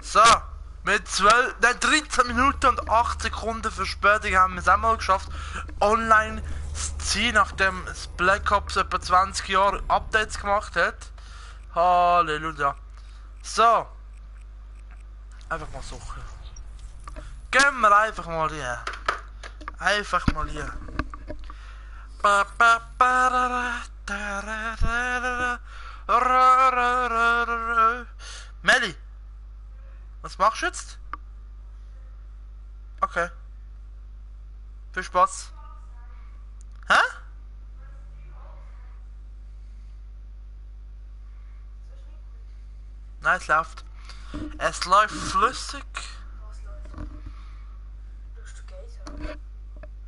So, mit 13 Minuten und 8 Sekunden Verspätung haben wir es einmal geschafft, online zu ziehen, nachdem das Black Ops etwa 20 Jahre Updates gemacht hat. Halleluja. So. Einfach mal suchen. Gehen wir einfach mal hier. Einfach mal hier. Melli, was machst du jetzt? Okay. Viel Spaß. Hä? Nein, es läuft. Es läuft flüssig.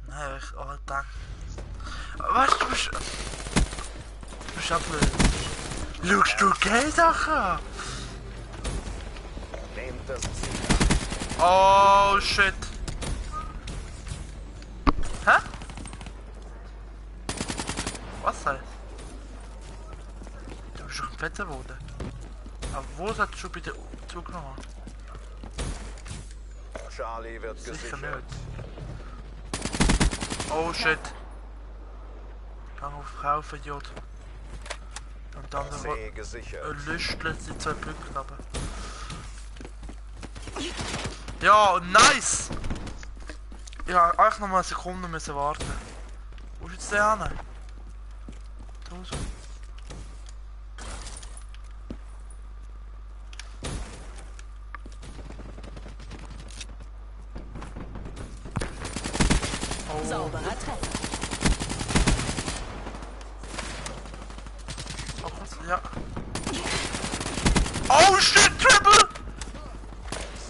Nein, ich danke. Weißt du, du bist auch blöd. Schaust du Gay-Sachen? Oh shit. Hä? Was heißt? Du bist doch im Fetten geworden. Aber wo sollst du schon bitte zugenommen? Charlie wird Sicher gesichert. nicht. Oh shit. Gang auf Kaufen, Idiot. Und dann C gesichert. lüsteln die 2 Punkte aber. Ja, nice! Ja, eigentlich noch mal eine Sekunde müssen warten. Wo ist jetzt der hin? Draußen. Oh. Sauberer Treffer. Oh, was? Ja. Oh shit, Triple!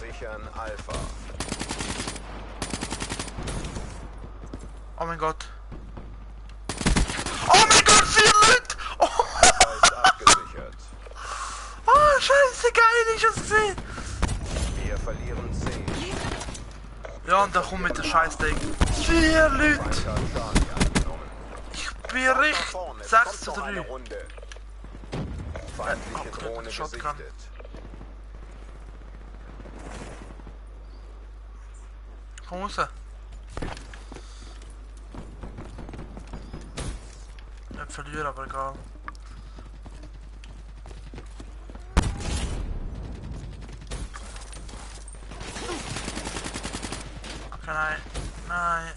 Sichern Alpha. Oh mein Gott. Oh mein Gott, 4 Leute! Oh, Ist abgesichert. oh scheiße, geil, ich hab's gesehen! Wir verlieren C. Ja, und da kommt mit der Scheiß-Ding. 4 Leute! Feind hat Charlie eingenommen. Ich bin richtig. Vorne, 6 kommt zu noch eine 3. Runde. Feindliche abgedrückt, Drohne Shotgun. gesichtet. Komm raus. Nicht verlieren, aber egal. Okay, nein. Nein.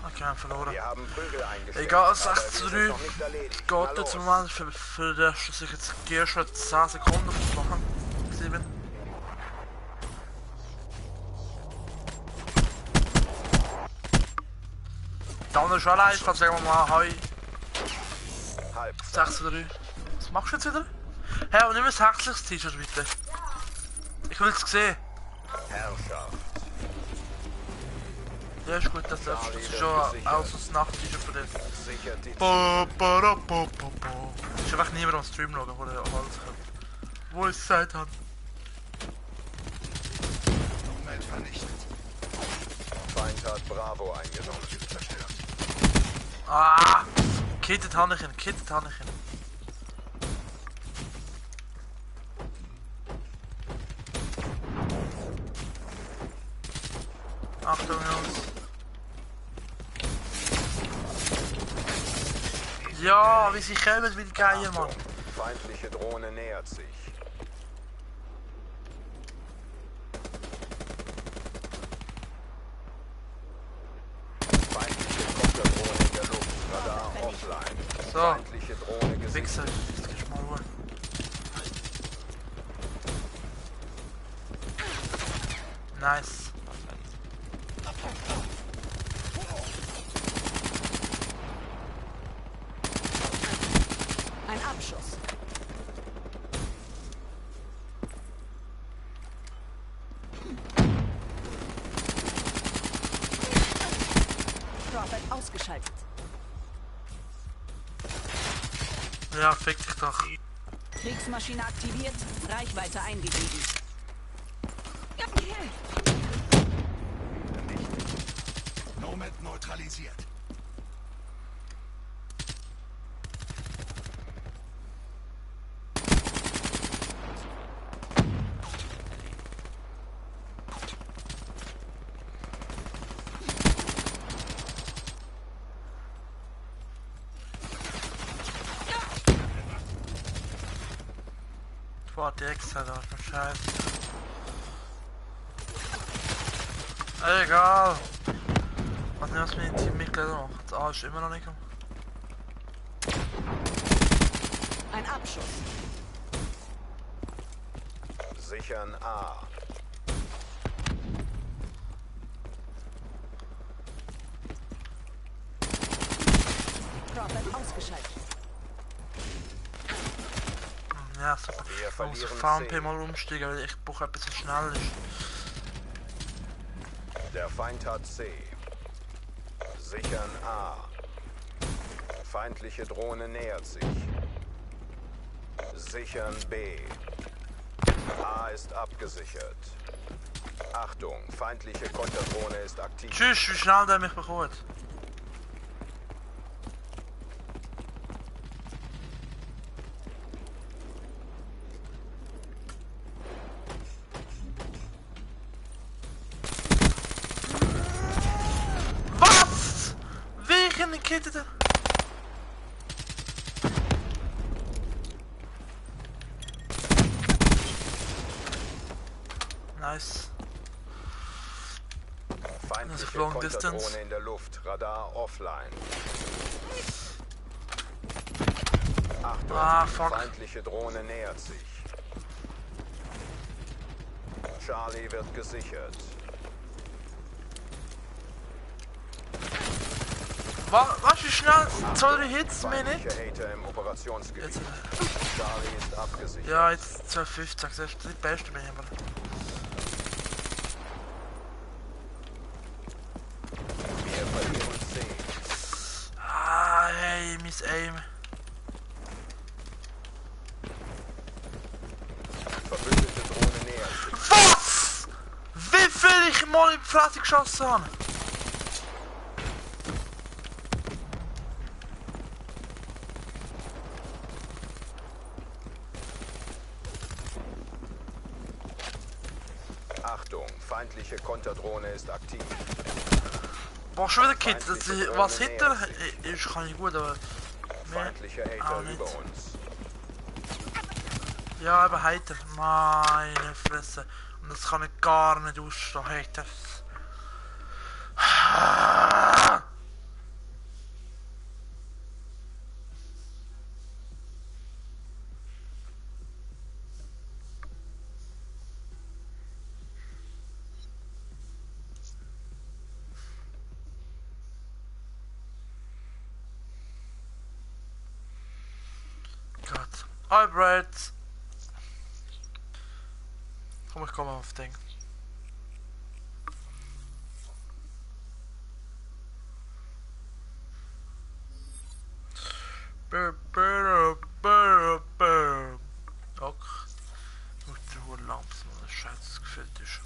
Okay, wir haben verloren. Wir haben Prügel eingestellt. Egal, aber 6 wir zu sind 3. noch nicht erledigt. Geht Na jetzt im los. Moment für das, dass ich jetzt gehe schon 10 Sekunden machen. 7. Der andere ist schon allein, dann sagen wir mal Hi. Halbzeit. 6 zu 3. Was machst du jetzt wieder? Hey, aber nicht mehr das hässliches T-Shirt bitte. Ich will es sehen. Herrschaft. Ja, ist gut, das ist schon auch so das Nacht-T-Shirt für dich. Sichert die Ist einfach niemand am Stream schauen, wo der alles kommt. Wo ist Zeit hat. Umwelt vernichtet. Feind hat Bravo eingenommen. Ah! Kittet Hanneken, kittet Hanneken. Achtung, Jungs. Ja, wie sie kommen wie die Geier, Mann. Feindliche Drohne nähert sich. Feindliche Kopterdrohne in der Luft. Radar offline. So. Feindliche Drohne gesichtet. Wichser, jetzt gehst du mal Ruhe. Nice. Ein Abschuss. Prophet ausgeschaltet. Ja, fick dich doch. Kriegsmaschine aktiviert, Reichweite eingegeben. Nomad neutralisiert. warte, extra da, Scheiße. Egal. Was nicht, was mit den Teammitgliedern macht. Das A ist immer noch nicht. Ein Abschuss. Sichern A. Prophet ausgeschaltet. Ja, super. Wir Ich muss auf verlieren VMP C. mal umsteigen, weil ich brauche etwas, was schnell ist. Der Feind hat C. Sichern A. Feindliche Drohne nähert sich. Sichern B. A ist abgesichert. Achtung, feindliche Konterdrohne ist aktiv. Tschüss, wie schnell der mich bekommt. Was? Welche Kette da? Nice. Feindliche long distance. Konterdrohne in der Luft. Radar offline. Achtung, Ah, fuck. feindliche Drohne nähert sich. Charlie wird gesichert. Was, wie schnell? 2-3 Hits, mehr nicht? Feindliche Hater im Operationsgebiet. Jetzt, Charlie ist abgesichert. ja, jetzt 12,50, das ist die beste bin ich immer. Wir verlieren C. Ah, hey, Miss Aim. Verbündete Drohne nähert sich. Was? Wie viel ich mal in die Fresse geschossen habe? Achtung, feindliche Konterdrohne ist aktiv. Boah, schon wieder Kids. Was hinter ist, kann ich gut, aber. Feindliche auch Hater nicht. über uns. Ja, eben Hater. Meine Fresse. Und das kann ich gar nicht ausstehen. Haters. Gott. Albright. Komm, ich komme auf Ding. Ok. Ich muss die Ruhe langsam, das Scheiß gefällt ist.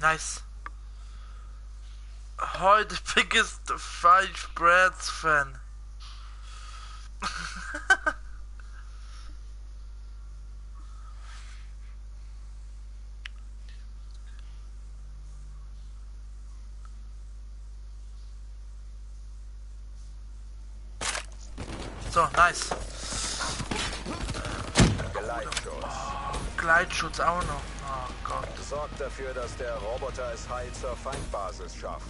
Nice. Hi, the biggest Five Breads fan. So, nice. Gleitschutz. Gleitschutz auch noch. Oh Gott. Sorgt dafür, dass der Roboter es heil zur Feindbasis schafft.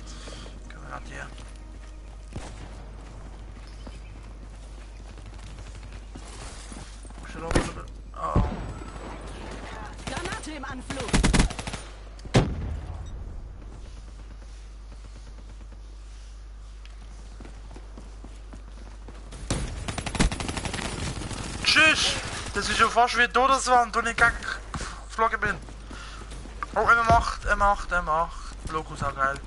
Grenadier. Oh. Granate im Anflug. Tschüss! Das ist ja fast wie Todeswand, und ich geflogen bin. Oh, M8. Lokus auch geil.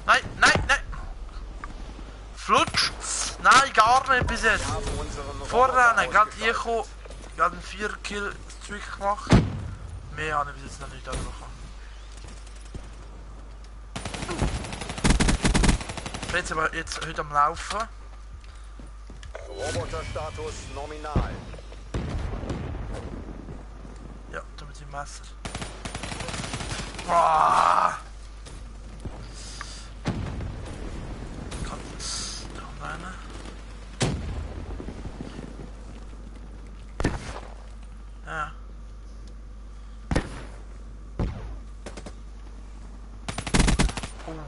Nein! Flutscht's! Nein, gar nicht bis jetzt. Wir haben unseren Vorrennen, Roboter gerade ausgeschaltet. ich komme, gerade einen 4-Kill-Streak gemacht. Mehr habe ich bis jetzt noch nicht bekommen. Ich bin jetzt aber heute am Laufen. Roboterstatus nominal. Ja, da mit dem Messer. Boah.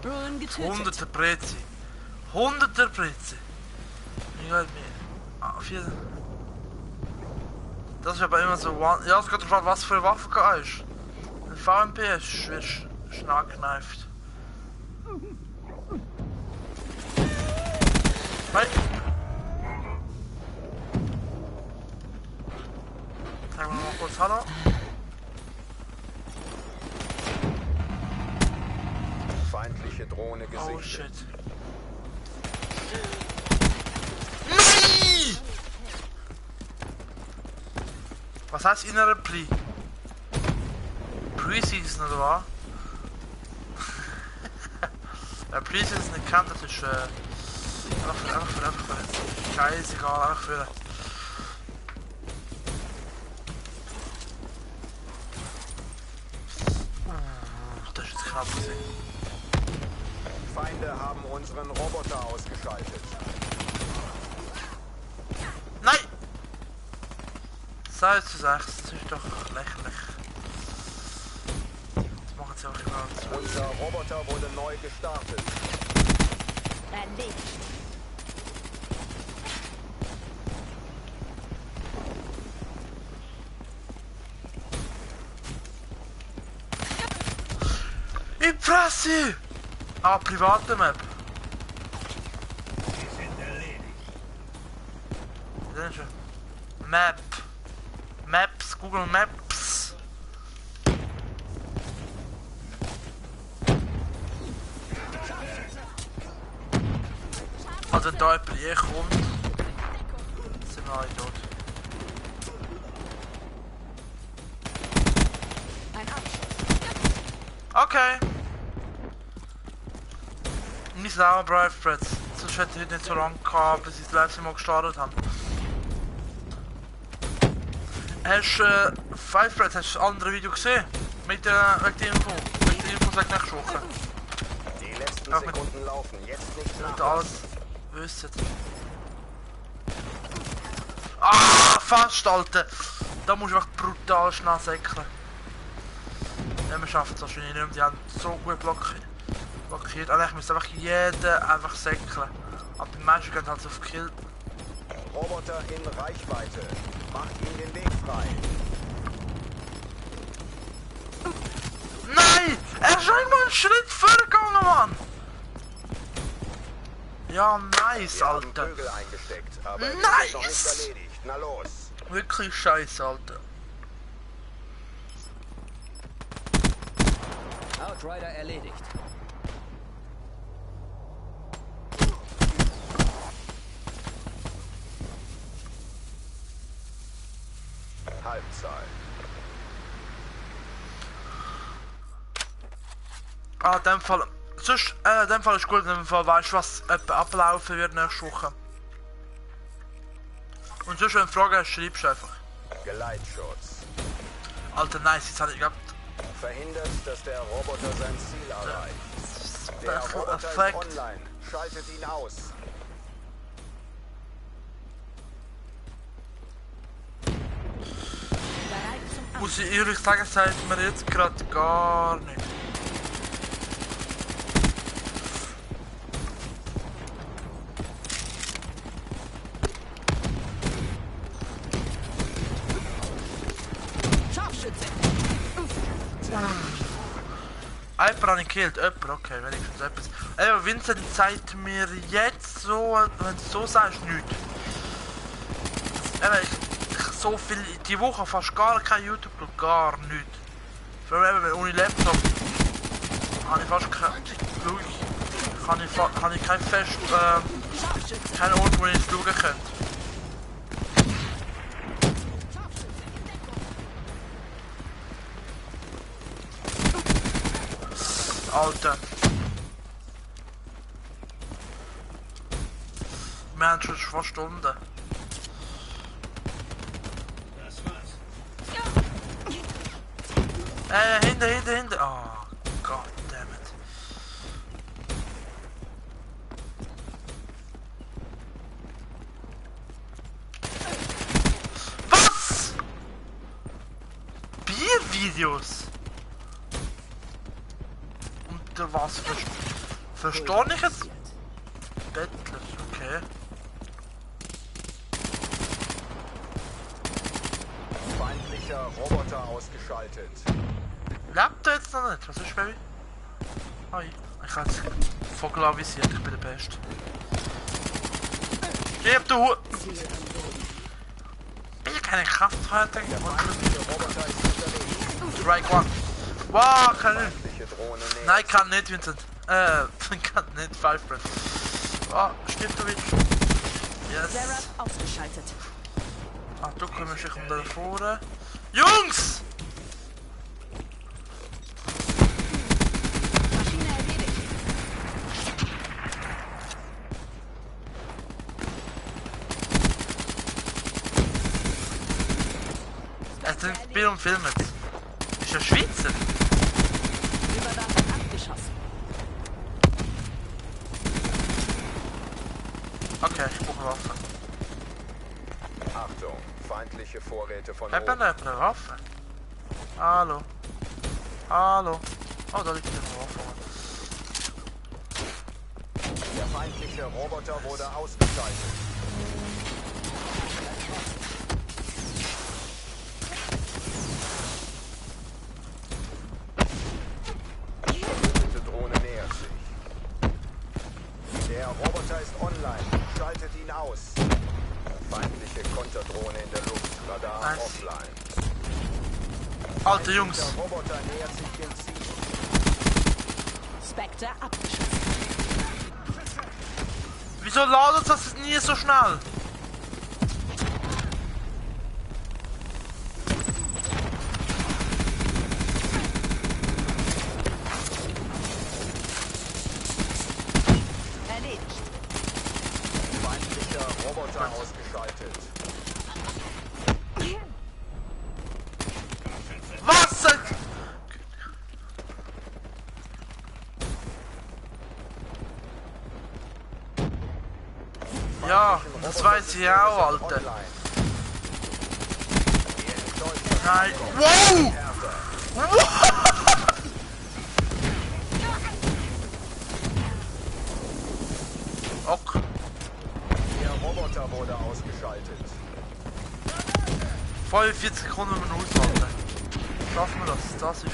Ruin getötet. Hunderte Brezi. Hunderte Brezi. Ich glaube mir. Ah, 4. Das ist aber immer so. Ja, es geht darauf an, was für eine Waffe du hast. Ein VMP ist schnell gekneift. Hey! Sagen wir mal kurz Hallo. Feindliche Drohne Oh gesichtet. shit. Nein! Was heißt innere Pli? Preseason oder was? Wer Preseason nicht kennt, das ist einfach für. Scheißegal, einfach für. Das ist jetzt knapp gewesen. Feinde haben unseren Roboter ausgeschaltet. Nein! 6 zu 6, das ist doch lächerlich. Das machen sie auch immer. Unser Roboter wurde neu gestartet. Erledigt. In die Fresse! Ah, private Map. Sie sind erledigt. Das ist schon. Map. Maps, Google Maps. Also da jemand hier kommt, sind wir alle tot. Ein Abschuss. Okay. Nicht sauer, Brave Threads. Sonst hätte ich heute nicht so lange gehabt, bis ich das Livestream mal gestartet habe. Hast du Five Threads, hast du das andere Video gesehen? Mit wegen der Info. Mit der Info sagt nächste Woche. Die letzten Ja, mit- Sekunden laufen. Jetzt nicht Damit nach. alles wissen. Ah, fast, Alter! Da musst du echt brutal schnell säckeln. Ja, wir schaffen es wahrscheinlich nicht mehr. Die haben so gut blockiert. Eigentlich müsste einfach jeder einfach säckeln. Aber die meisten gehen halt so auf Kill. Roboter in Reichweite. Macht ihm den Weg frei. Nein! Er ist einmal einen Schritt vorgegangen, Mann! Ja, nice, Wir haben Alter. Vögel eingesteckt, aber wir Nice! sind noch nicht erledigt. Na los. Wirklich scheiße, Alter. Outrider erledigt. Halbzeit. Ah, in dem Fall. Sonst, in dem Fall ist gut, in dem Fall weißt du, was etwa ablaufen wird nächste Woche. Und sonst, wenn du Fragen hast, schreibst du einfach. Geleitschutz. Alter, nice, jetzt hatte ich gehabt. Verhindert, dass der Roboter sein Ziel erreicht. Der Special Roboter ist Effekt. online. Schaltet ihn aus. Bereit zum Muss ich ehrlich sagen, sagt mir jetzt gerade gar nicht. Scharfschütze. Jemand habe ich gekillt, jemand, okay, wenigstens etwas. Ey, Vincent zeigt mir jetzt so, wenn du so sagst, nichts. Ich so viel, die Woche fast gar kein YouTube, gar nichts. Vor allem ohne Laptop habe ich fast kann ich kein fest, Scharfschütze. keinen Ort, wo ich schauen könnte. Alter. Wir haben schon fast Stunden. Das war's. Hinter. Oh, goddammit. Was? Biervideos? Unter was für Verstehe ich jetzt? Bettler, okay. Feindlicher Roboter ausgeschaltet. Lebt er jetzt noch nicht? Was ist, Baby? Hi. Ich habe jetzt Vogel avisiert, ich bin der Beste. Stirb, du Hu... Ich kann keine Kraft heute. Der feindliche Roboter ist unterwegs. Strike one. Wow, kann nicht. Feindliche Drohne nähert Nein, kann nicht, Vincent. Kann nicht, Five Breath. Ah, stirb du wieder. Yes. Sarah ausgeschaltet. Ah, du kommst dich um da vorne. Jungs! Maschine erledigt. Es sind Spiel und Filme. Ist er Schweizer? Überwachung abgeschossen. Okay, ich brauche eine Waffe. Achtung, feindliche Vorräte von Hat man oben. da eine Waffe? Hallo? Hallo? Oh, da liegt eine Waffe. Der feindliche Roboter wurde ausgeschaltet. Diese Drohne nähert sich. Der Roboter ist online. Schaltet ihn aus. Feindliche Konterdrohne in der Luft. Radar Nice. offline. Alte Jungs. Der Roboter nähert sich dem Ziel. Spectre abgeschossen. Wieso ladet das nie so schnell? Erledigt. Feindlicher Roboter ausgeschaltet. Was? Ja, das weiß ich auch, Alter. Online. Nein. Wow! Ok. Der Roboter wurde ausgeschaltet. 45 Sekunden wenn wir aushalten. Schaffen wir das? Das ist...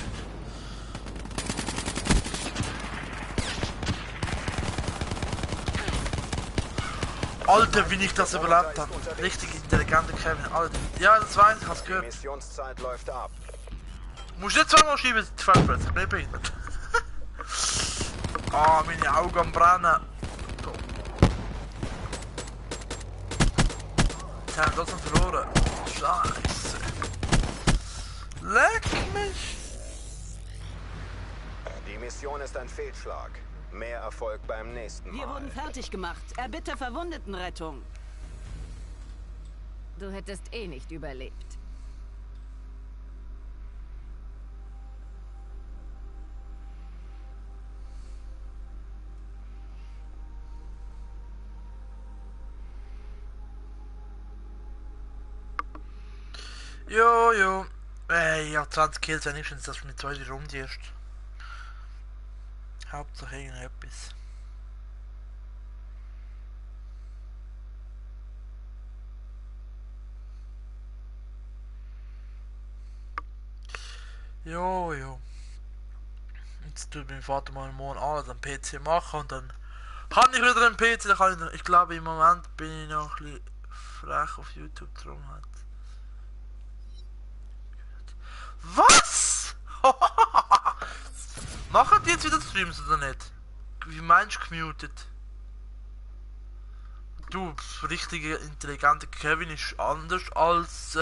Alter, wie ich das überlebt habe. Richtig intelligenter Kevin. Alter. Ja, das weiß ich, hab's Die gehört. Missionszeit läuft ab. Musst du nicht zweimal schieben, die Feldplätze. Ich bin nicht behindert. Ah, meine Augen am brennen. So. Jetzt haben wir das noch verloren. Scheiße. Leck mich. Die Mission ist ein Fehlschlag. Mehr Erfolg beim nächsten Wir Mal. wurden fertig gemacht. Erbitte Verwundetenrettung. Du hättest eh nicht überlebt. Jo. Ey, ich hab 20 Kills, wenigstens das mit 2 Runde erst. Hauptsache irgendetwas. Jo. Jetzt tut mein Vater mal morgen alles am PC machen und dann kann ich wieder einen PC, dann kann ich glaube im Moment bin ich noch ein bisschen frech auf YouTube drum halt. Was? Machen die jetzt wieder Streams oder nicht? Wie meinst du gemutet? Du, richtige intelligente Kevin ist anders als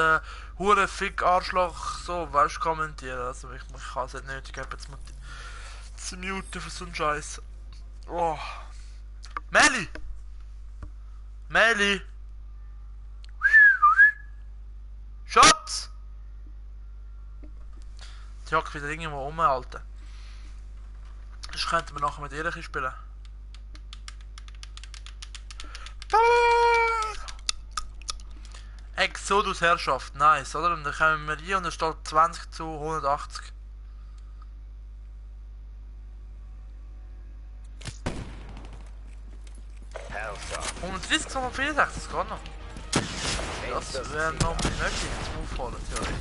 hure Fick Arschloch so, weißt du, kommentieren. Also ich kann es nicht nötig haben, jetzt zu muten für so einen Scheiß. Oh. Meli! Schatz! Die hockt wieder irgendwo rum, Alter. Das könnten wir nachher mit ihr ein bisschen spielen. Exodus Herrschaft, nice, oder? Und dann kommen wir hier und da steht 20 zu 180. 130, 264, das geht noch. Das wäre noch möglich zum Aufholen, theoretisch.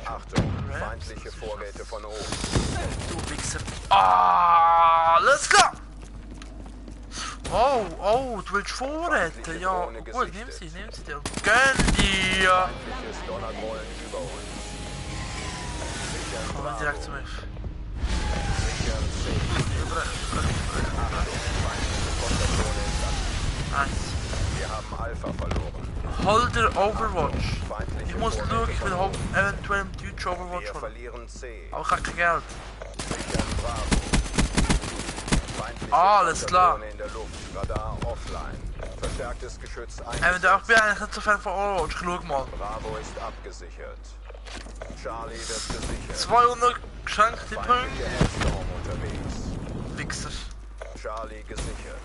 Achtung, feindliche Vorräte von oben. Du Wichser. Ah, alles klar! Oh, du willst Vorräte? Ja, gut, nimm sie dir. Gönn dir! Feindliches Donnergrollen über uns. Sichern Komm Bravo. direkt zu mir. Sichern C. Achtung, feindliche Konterdrohne ist aktiv. Nice. Wir haben Alpha verloren. Holder Overwatch. Feindliche Ich muss Vorräte schauen, ich von will oben. eventuell im deutschen Overwatch Wir holen. verlieren C. Aber ich habe kein Geld. Sichern Bravo. Feindliche Alles klar. Konterdrohne in der Luft. Radar offline. Verstärktes Geschütz Ich eingesetzt. bin eigentlich nicht so Fan von Overwatch. Ich schau mal. Bravo ist abgesichert. Charlie wird gesichert. 200 geschenkte Punkte. Feindliche Hellstorm unterwegs. Wichser. Charlie gesichert.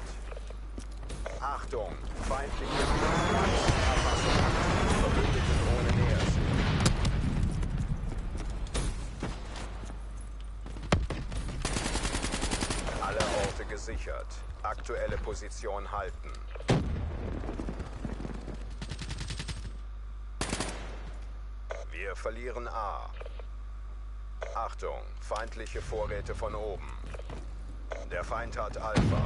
Achtung, feindliche Erfassung. Verbündete Drohne nähert sich. Alle Orte gesichert. Aktuelle Position halten. Wir verlieren A. Achtung, feindliche Vorräte von oben. Der Feind hat Alpha.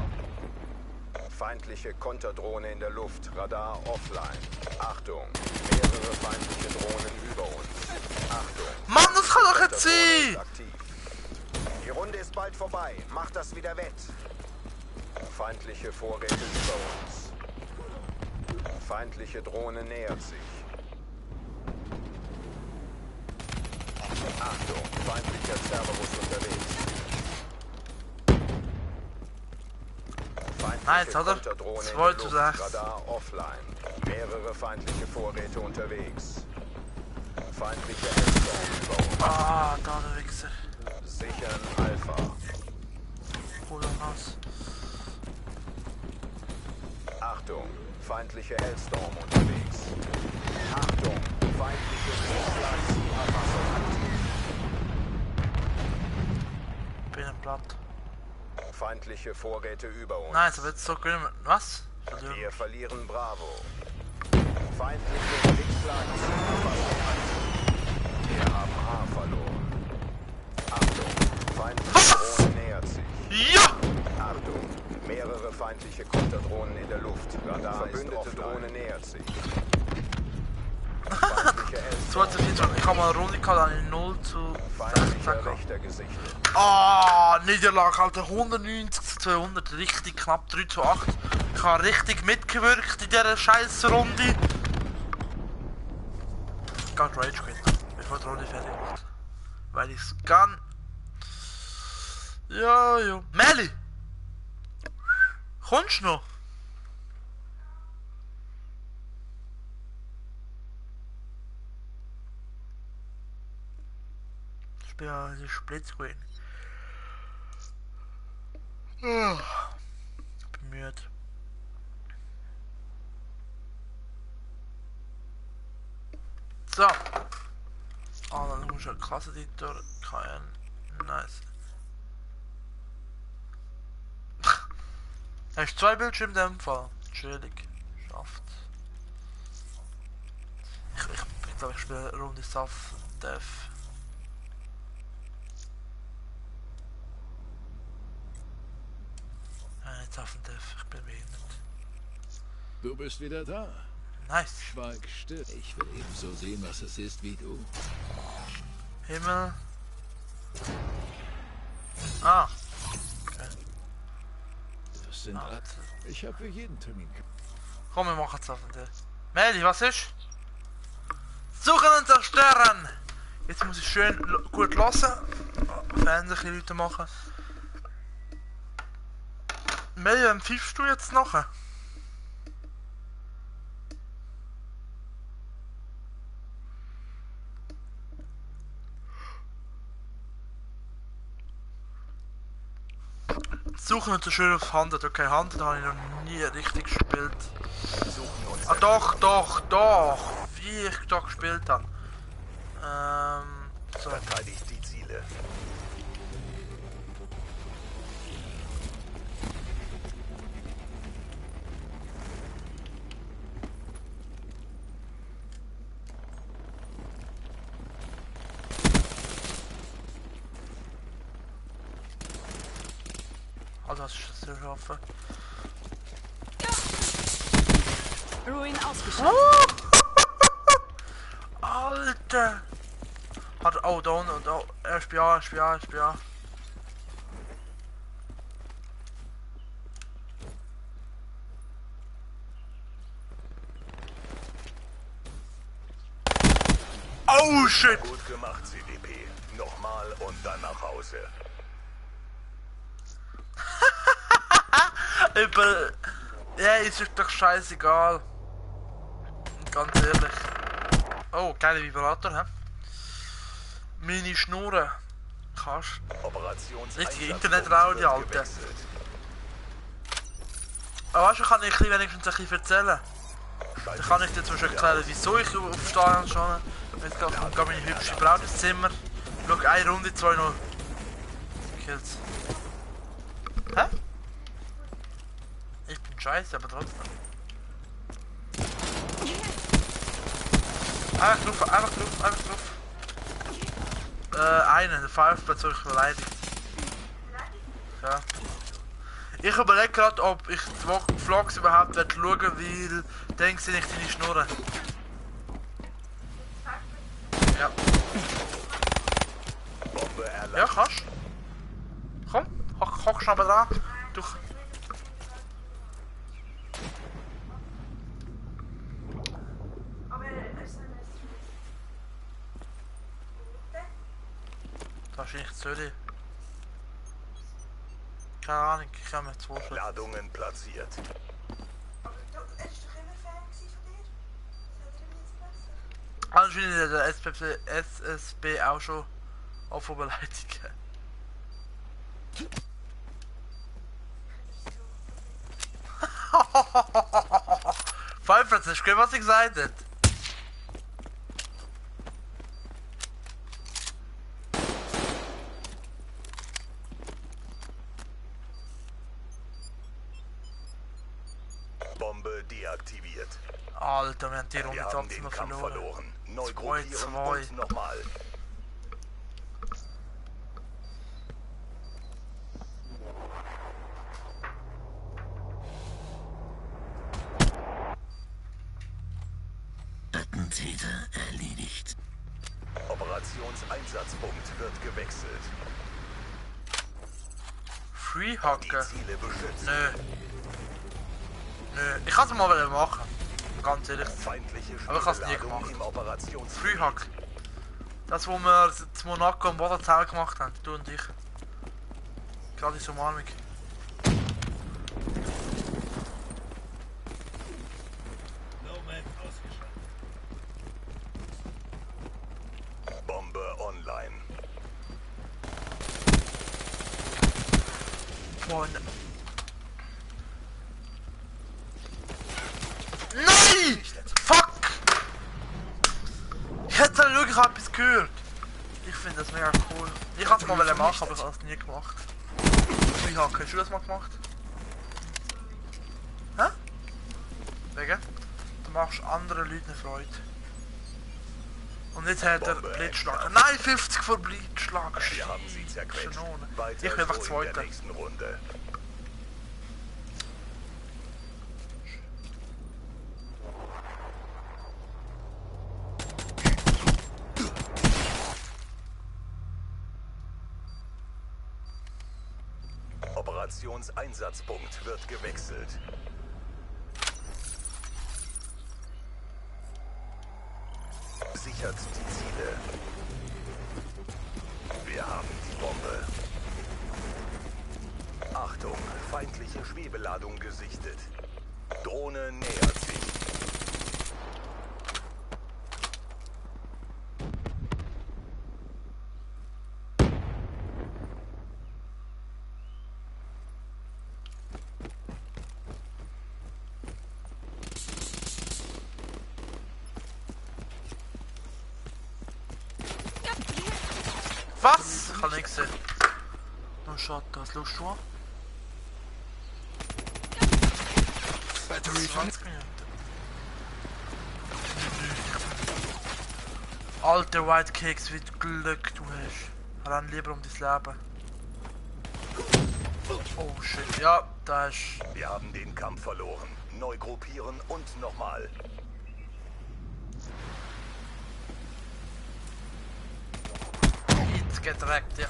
Feindliche Konterdrohne in der Luft. Radar offline. Achtung, mehrere feindliche Drohnen über uns. Achtung. Mann, das kann doch nicht Konterdrohne ist sein! aktiv. Die Runde ist bald vorbei. Macht das wieder wett. Feindliche Vorräte über uns. Feindliche Drohne nähert sich. Achtung, feindlicher Cerberus unterwegs. Nice, Feindliche oder? Konterdrohne in 2 der zu Luft, 6. Radar offline. Mehrere feindliche Vorräte unterwegs. Feindliche Hellstorm über uns. Ah, da der Wichser. Sichern Alpha. Cooler Haus. Achtung, feindliche Hellstorm unterwegs. Achtung, feindliche Erfassung aktiv. Bin am Blatt. Feindliche Vorräte über uns. Nice, aber jetzt so können. Was? Verlieren. Wir verlieren Bravo. Feindliche X-Erfassung aktiv. Wir haben A verloren. Achtung, feindliche Drohne nähert sich. Ja! Achtung, mehrere feindliche Konterdrohnen in der Luft. Radar Verbündete Drohne nähert sich. Feindliche So hat Hellstorm. es jetzt. Ich habe mal eine Runde gehabt, dann in 0 zu 6 Feindlicher gehabt. Wächter gesichtet. Ah, Niederlage, Alter. 190 zu 200. Richtig knapp 3 zu 8. Ich habe richtig mitgewirkt in dieser scheiß Runde. Ich kann Rage quitten, bevor die Runde fertig macht. Weil ich es kann. Ja, ja. Meli! Kommst du noch? Ich bin ja die Splitscreen. Ich bin müde. So. Ah, dann musst du einen Kasseneditor. Kein. Nice. Hast du 2 Bildschirme in dem Fall? Chillig. Schafft. Ich glaube, ich spiele eine Runde South Death. Nicht South Death, ich bin behindert. Du bist wieder da. Nice. Schweig still. Ich will ebenso sehen, was es ist wie du. Himmel. Ah. Okay. Das sind Ah, Ich habe für jeden Termin. komm, wir machen es auf den Meli, was ist? Suchen und zerstören! Jetzt muss ich schön gut hören. Fernsehen Leute machen. Meli, wem pfiffst du jetzt nachher? Suchen und so schön auf Hand. Okay, Hand habe ich noch nie richtig gespielt. Ah doch, wie ich da gespielt habe. So. Verteidigt die Ziele. Was ist das für Waffe? Ruin ausgeschaltet. Alter! Hat, oh, da unten, da. SPA. Oh shit! Gut gemacht, CDP. Nochmal und dann nach Hause. Ja, ist doch scheißegal. Ganz ehrlich. Oh, geiler Vibrator, hä? Meine Schnurren. Kannst. Richtige Internetradio, Alter. Aber weißt du, kann ich wenigstens ein bisschen erzählen? Dann kann ich dir zum Beispiel erklären, wieso ich auf Stadion schon. Jetzt kommt meine hübsche Braut ins Zimmer. Schau, eine Runde, 2-0. Kills. Hä? Ich bin scheiße, aber trotzdem. Einfach drauf. Einen, der Five-Platz habe ich beleidigt. Ja. Ich überlege gerade, ob ich die Vlogs überhaupt schauen will, weil dann sehe ich deine Schnurren. Ja. Ja, kannst. Komm, hock schnell dran. Du. Wahrscheinlich Zöli. Keine Ahnung, ich kann mir 2 Schritte. Ladungen platziert. Aber du hast doch immer Fan von dir? Das hat er mir jetzt besser. Anscheinend der SSB auch schon auf Beleidigen. Pfeifert, hast du gehört, was ich gesagt habe? Bombe deaktiviert. Alter, wir haben die Runde Wir haben trotzdem den noch Kampf verloren. verloren. Neu gruppieren 2-2. und nochmal. Attentäter erledigt. Operationseinsatzpunkt wird gewechselt. Free Hacker? Ziele beschützen. Nö, ich kann es mal machen. Ganz ehrlich. Feindliche Aber ich hab's nie Schneebeladung gemacht. im Operationsgebiet. Free Hack. Das, wo wir zu Monaco und Boden zusammen gemacht haben, du und ich. Gerade in so Umarmung. Bombe online. Freunde. Nein! Fuck! Ich hätte wirklich etwas gehört. Ich finde das mega cool. Ich kann es mal machen, aber ich habe es nie gemacht. Wie hast du das mal gemacht? Hä? Wegen? Du machst anderen Leuten eine Freude. Und jetzt hat er Blitzschlag. Nein, 50 vor Blitzschlag. Wir haben sie zerquetscht. Schnone. Weiter Ich bin einfach so in Zweiter. der nächsten Runde. Operationseinsatzpunkt wird gewechselt. Sichert die Ziele. Wir haben die Bombe. Achtung, feindliche Schwebeladung gesichtet. Drohne nähert sich. Was? Ich kann nichts sehen. No shot, das lust du an? Battery 20 Minuten. Alter White Cakes, wie Glück du hast. Renn lieber um dein Leben. Oh shit, ja, da ist... Wir haben den Kampf verloren. Neu gruppieren und nochmal. Jetzt gedreckt, ja.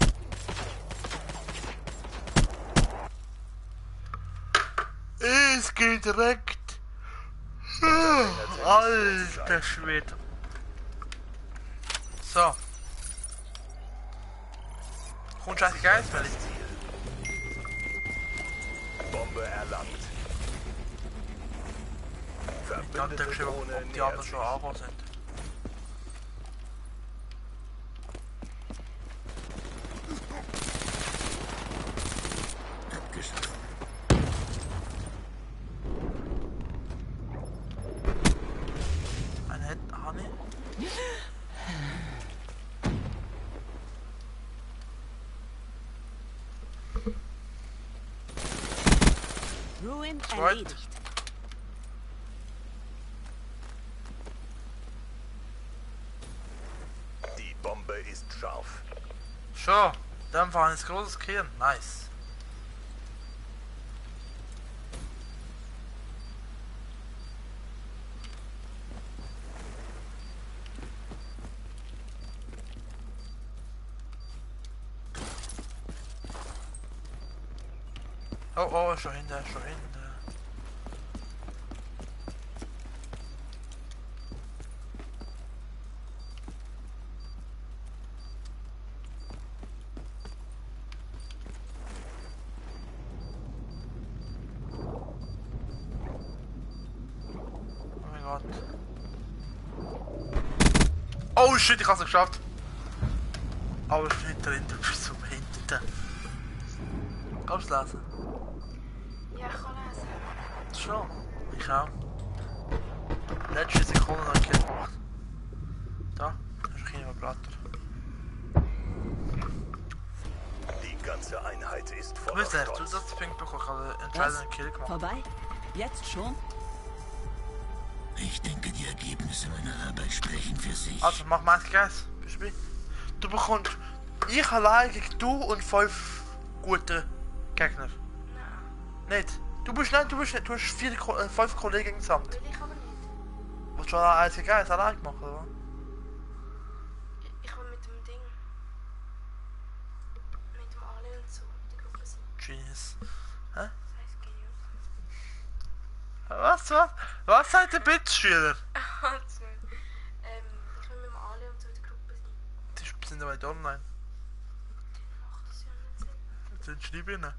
Es geht direkt. Alter Schwede. So. Kommst du eigentlich geil, Felix? Bombe erlangt. Ich habe Verbündete geschrieben, Drohne ob die nähert anderen sich. schon angekommen sind. Abgeschossen. Einen hätten Honey. Ruin Zweit. erledigt. Die Bombe ist scharf. Schon. Dann war ein großes Kern. Nice. Oh, oh, schon hinter, schon hinter. Oh mein Gott. Oh shit, ich hab's noch geschafft. Aber ich bin hinter, du bist so hinter. Kannst du lesen? Ja, ich kann lesen. Schon. Ich auch. Letzte Sekunde noch Kill gemacht. Da, hast du keine Blatter. Die ganze Einheit ist Du voller bist echt, du Stolz. hast das Ping bekommen, ich habe einen Was? entscheidenden Kill gemacht. Vorbei? Jetzt schon? Ich denke, die Ergebnisse meiner Arbeit sprechen für sich. Also, mach meins Guys. Bist du bei? Du bekommst. Ich allein gegen du und 5 gute Gegner. Nicht? Du bist nicht, du hast 5 Kollegen gesamt. Will ich aber nicht. Willst du schon einzig Guys allein machen, oder? Ich will mit dem Ding. Mit dem Ali und so in der Gruppe sein. Genius. Das heisst genius. Was? Was sagt der Bitch-Schüler? Also, ich will mit dem Ali und so in der Gruppe sein. Die sind aber nicht online. Macht das ja nicht Sinn. Jetzt sind Schreibinnen.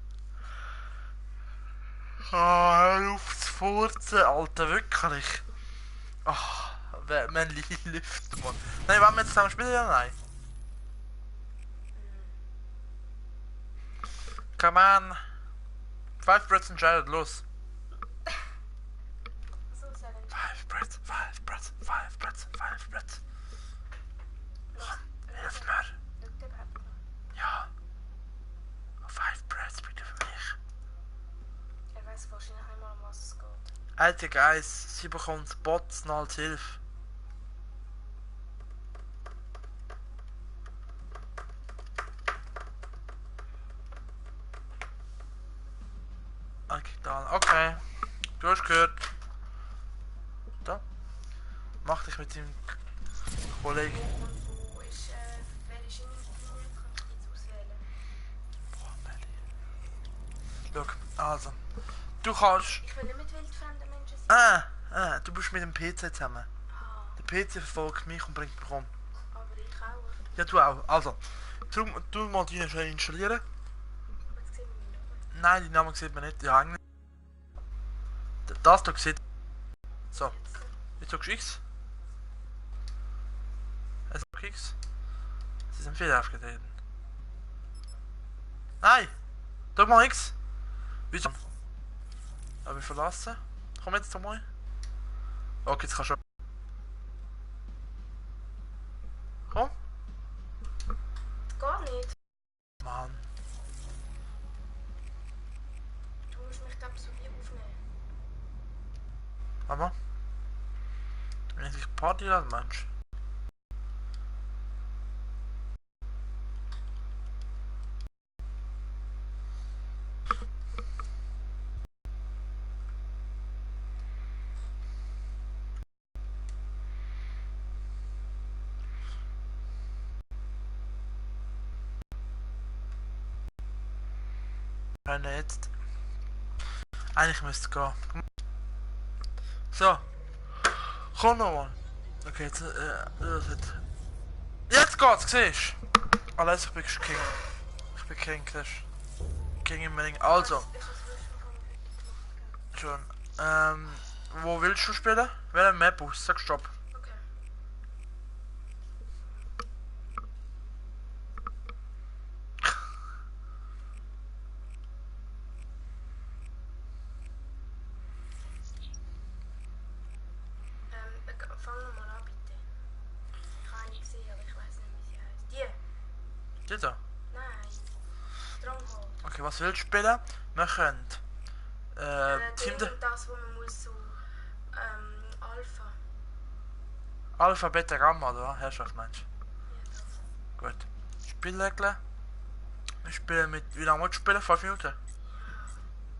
Hör auf zu furzen, Alter, wirklich. Ach, mein Lüfter, Mann. Nein, wollen wir jetzt zusammen spielen oder nein? Come on. 5 Breaths entscheidet, los. So sagen. 5 Breaths, 5 Breaths, 5 Breaths, 5 Breaths. Hilf mir. Schaut überhaupt noch. Ja. 5 Breaths bitte für mich. Er weiß wahrscheinlich nicht mal, um was es geht. Alter Guys, sie bekommt Bots noch als Hilfe. Okay, du hast gehört. Da. Mach dich mit dem Kollegen. Und wo ist, wer ist in dem Kann ich jetzt auswählen? Schau, also. Du kannst. Ich will nicht mit wildfremden Menschen sein. Du bist mit dem PC zusammen. Ah, Der PC verfolgt mich und bringt mich um. aber ich auch. Ja, du auch. Also, du mal deinen schnell installieren. Jetzt sehen wir ihn. Nein, die Namen sieht man nicht. Ja, eigentlich. Das da sieht. So, jetzt sagst du X. Es ist X. Sie sind viel aufgetreten. Nein! Drück mal X. Wieso? Aber ich verlassen. Komm jetzt doch mal. Okay, jetzt kannst du. Komm. Gar nicht. Mann. Du musst mich, glaube ich, so wie aufnehmen. Aber. Wenn ich Party lasse, Mensch. Jetzt. Eigentlich müsste es gehen. So. Komm noch mal. Okay, jetzt. Jetzt geht's, siehst du? Alles, ich bin King. Ich bin King, das ist King im Ring. Also. Schon. Wo willst du spielen? Welcher Map aus? Sag Stopp. Okay. Fang nochmal an, bitte. Ich habe eine gesehen, aber ich weiß nicht, wie sie heißt. Die? Die da? Nein. Stronghold. Okay, was willst du spielen? Wir können. Team Ding, das, wo man muss so. Alpha. Alpha, Beta, Gamma, oder? Herrschaft meinst Ja, das. du? Gut. Spielregeln. Wir spielen mit. Wie lange willst du spielen? 5 Minuten?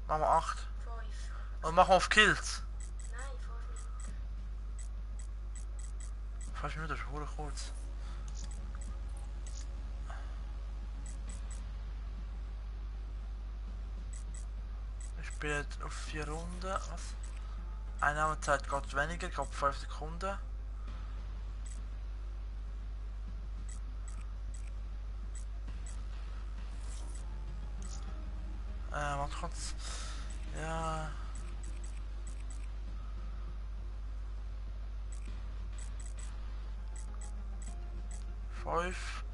Machen wir 8. 5. Und machen wir auf Kills. Nein, 5 Minuten. 5 Minuten ist verdammt kurz. Wir spielen auf 4 Runden. Was? Einnahmezeit geht weniger, geht 5 Sekunden. Warte kurz. Ja. Fünf.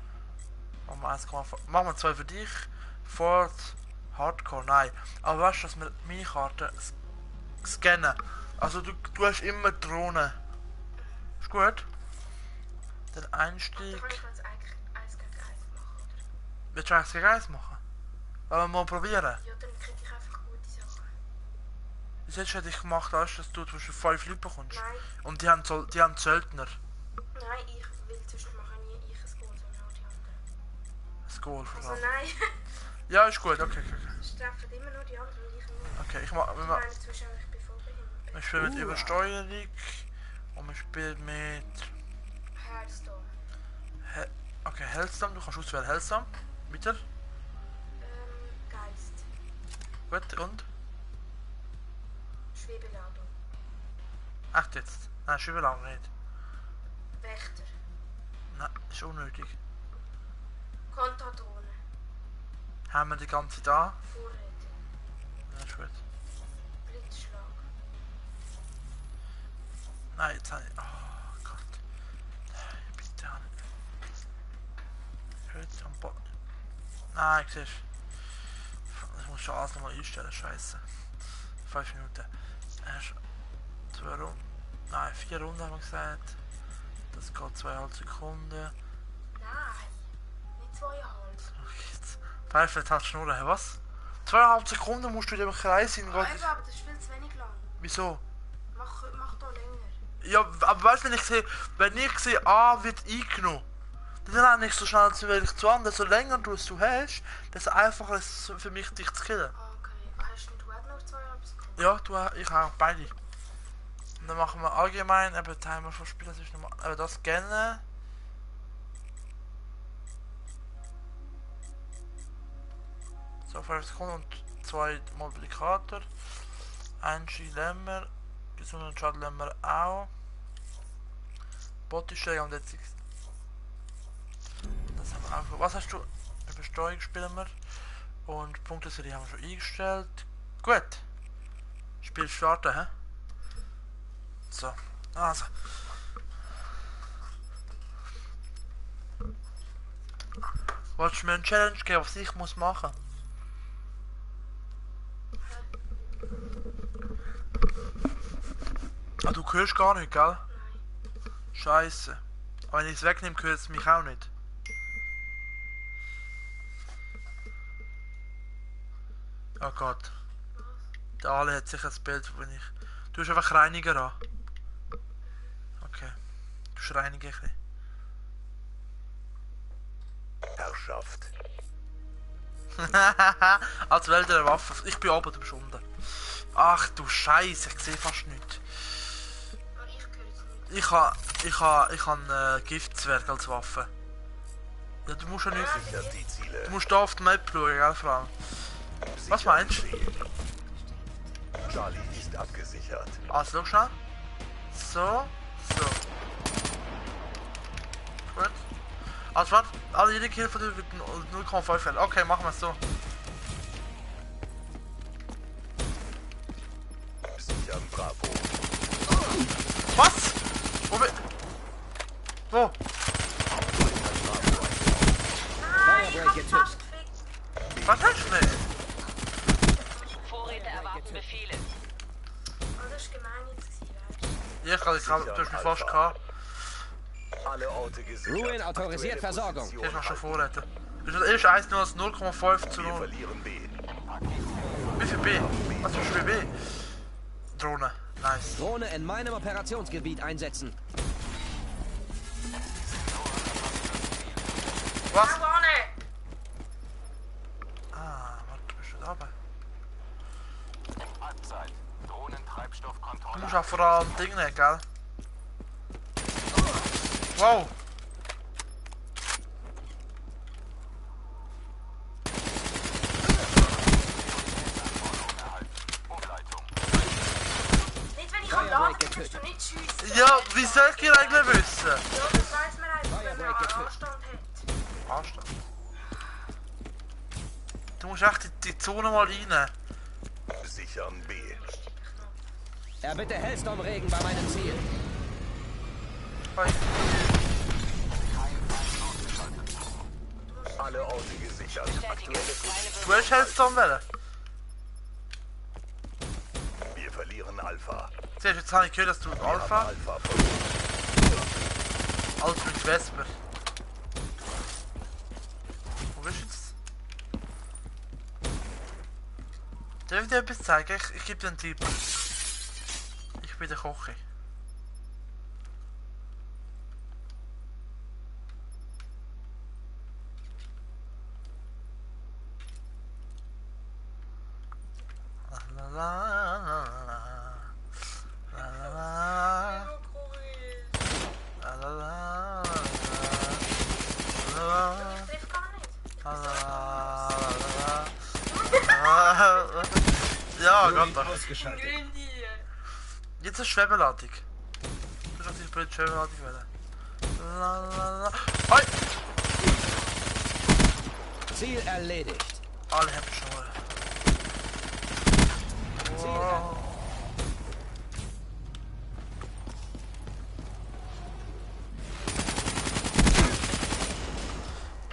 Machen wir 1,5. Machen wir 2 für dich. Ford, Hardcore, nein. Aber weißt du, dass wir meine Karte scannen? Also du hast immer Drohnen. Ist gut? Der Einstieg. Da kann ich jetzt eigentlich 1 gegen 1 machen, oder? Willst du 1 gegen 1 machen? Wollen wir mal probieren? Ja, dann kriege ich einfach gute Sachen. Bis jetzt hätte ich gemacht, weißt, dass du zwischen 5 Leute bekommst. Nein, Und die haben Söldner. nein, ich will sonst mache nie ich ein Goal, sondern auch die anderen. Das Goal vor Also allem. nein, Ja, ist gut, okay. es treffen immer nur die anderen und ich nicht. Okay, Ich meine zwischen ich bin voll wir behindert. spielen mit Übersteuerung. Und wir spielen mit... Hearthstone. Okay, Hellstorm, du kannst auswählen Hellstorm. Weiter. Geist. Gut, und? Schwebeladung. Echt jetzt? Nein, ist überlang nicht. Wächter. Nein, ist unnötig. Kontadrohne. Haben wir die ganze da? Vorräte. Ja, ist gut. Blitzschlag. Nein, jetzt habe ich... Oh Gott. Nein, bitte nicht. Gut, am Boden. Nein, siehst du. Ich muss schon alles nochmal einstellen, scheiße. 5 Minuten. Erst 2 Runden. Nein, 4 Runden haben wir gesagt. Das geht 2,5 Sekunden. Nein. Nicht 2,5. Okay, jetzt. Pfeife, jetzt halt Schnurren, hey, was? 2,5 Sekunden musst du in dem Kreis hin. Eben, aber das ist viel zu wenig lang. Wieso? Mach da länger. Ja, aber weißt du, wenn ich sehe, A wird eingenommen, dann renne ich so schnell zu welch zu an, desto länger du es hast, desto einfacher ist es für mich, dich zu killen. Okay. Hast du auch noch 2,5 Sekunden? Ja, ich auch, beide. Und dann machen wir allgemein eben Timer von Spiel, das ist nochmal, eben das scannen. So, 5 Sekunden und 2 Multiplikator. Einstieg Lämmer, gesunden Schaden Lämmer auch. Bodyschläge und jetzt. Das haben wir auch. Was hast du? Übersteuerung spielen wir. Und Punkteserie haben wir schon eingestellt. Gut. Spiel starten, hä? So. Also. Wolltest du mir eine Challenge geben, was ich muss machen? Ah, du hörst gar nicht, gell? Scheiße. Aber wenn ich es wegnehme, hört es mich auch nicht. Oh Gott. Der Ale hat sicher ein Bild, wenn ich... Du hast einfach Reiniger an. Okay. Du hast Reiniger ein bisschen. Herrschaft. Als Welt der Waffe. Ich bin oben, du bist unten. Ach du Scheiße, ich sehe fast nichts. Aber ich höre jetzt nicht. Ich habe Giftzwerg als Waffe. Ja, du musst ja nicht. Sichert die Ziele. Du musst da auf die Map schauen, gell, Frau? Was meinst du? Charlie ist abgesichert. Also, schau schnell. So. Gut. Also, warte, jede Kill von dir wird 0,5 fällen. Okay, machen wir es so. Sichern Bravo. Was? Wo? Nein, ich hab fast gefickt. Was hast du nicht? Vorräte erwarten Befehle. Oh, das ist gemein jetzt gewesen, weißt Ja, du hast mich fast gehabt. Alle Orte gesichert. Ruin autorisiert Aktuelle Versorgung. Position Hier ist noch schon halten. Vorräte. Ist 1 nur 0,5 zu Wir 0. verlieren B. Wie viel B? Was für B? Drohne. Nice. Drohne in meinem Operationsgebiet einsetzen. Was? du? Vorne! Ah, warte, bist du dabei? Du musst auch vor allem Ding nehmen, gell? Wow! Nicht, wenn ich am Laufen bin, musst du nicht schiessen. Ja, wie soll ich dir eigentlich wissen? Ja, das weiß man einfach, wenn man einen Anstand hat. Anstand. Du musst echt in die Zone mal rein. Sichern B. Erbitte Hellstormregen bei meinem Ziel. Hey. Alle Orte gesichert. Aktuelle Du willst Hellstorm wählen? Wir verlieren Alpha. Siehst du, jetzt habe ich gehört, dass du Wir Alpha, haben Alpha verloren. Alpha mit Vesper. Wo bist du jetzt? Darf ich dir etwas zeigen? Ich gebe dir einen Tipp. Ich bin der Koch. Ich triff gar nicht. Ja, ganz doch. Ausgeschaltet. Jetzt ist Schwebeladung. Du musst die blöde Schwebeladung wählen. Hoi! Ziel erledigt. Alle haben schon. Wow.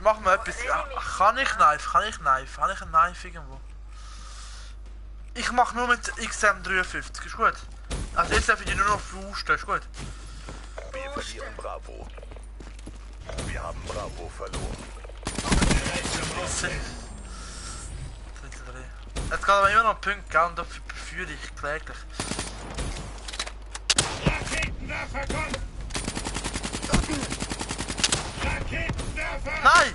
Machen wir etwas. Ja, kann ich Knife? Kann ich einen Knife irgendwo? Ich mache nur mit XM53, ist gut. Also jetzt darf ich die nur noch flusten, ist gut. Wir verlieren Bravo. Wir haben Bravo verloren. Jetzt geht aber immer noch Punkte, gell? Und dafür führe ich kläglich. Nein!